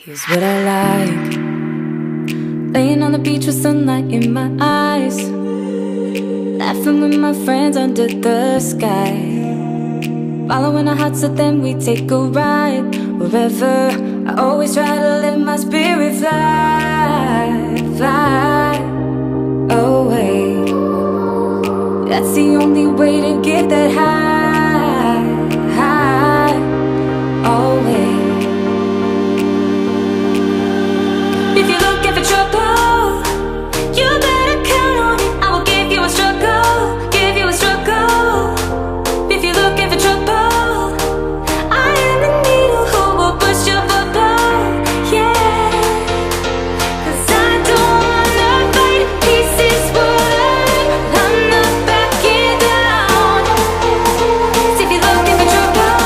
Here's what I like. Laying on the beach with sunlight in my eyes, laughing with my friends under the sky, following our hearts so then we take a ride. Wherever, I always try to let my spirit fly, fly away. That's the only way to get that high, high, always. If you're looking for trouble, you better count on it. I will give you a struggle, give you a struggle. If you're looking for trouble, I am the needle who will push your bubble, yeah. 'Cause I don't wanna fight pieces wood, I'm not backing down. So if you're looking for trouble,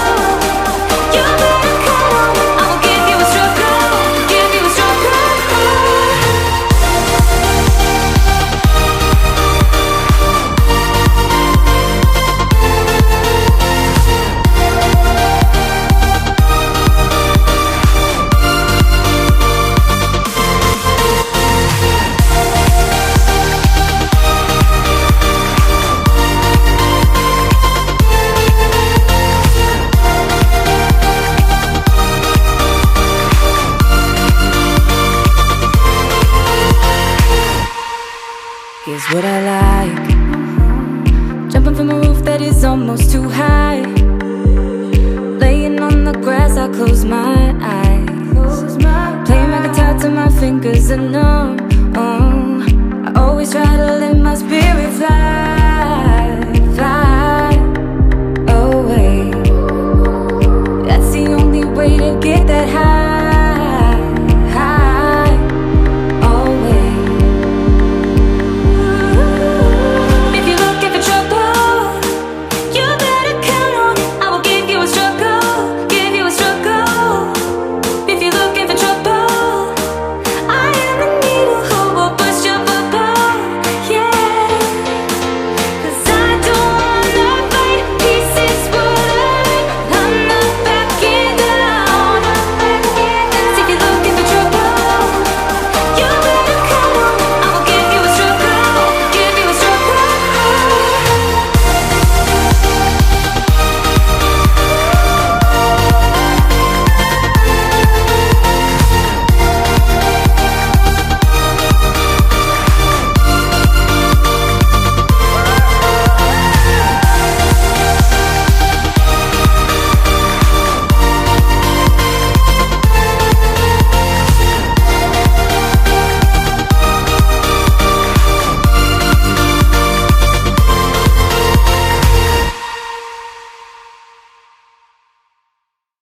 you better count on it. I will give you a struggle, give you a struggle. Here's what I like. Jumping from a roof that is almost too high, laying on the grass, I close my eyes, playing my guitar till my fingers are numb.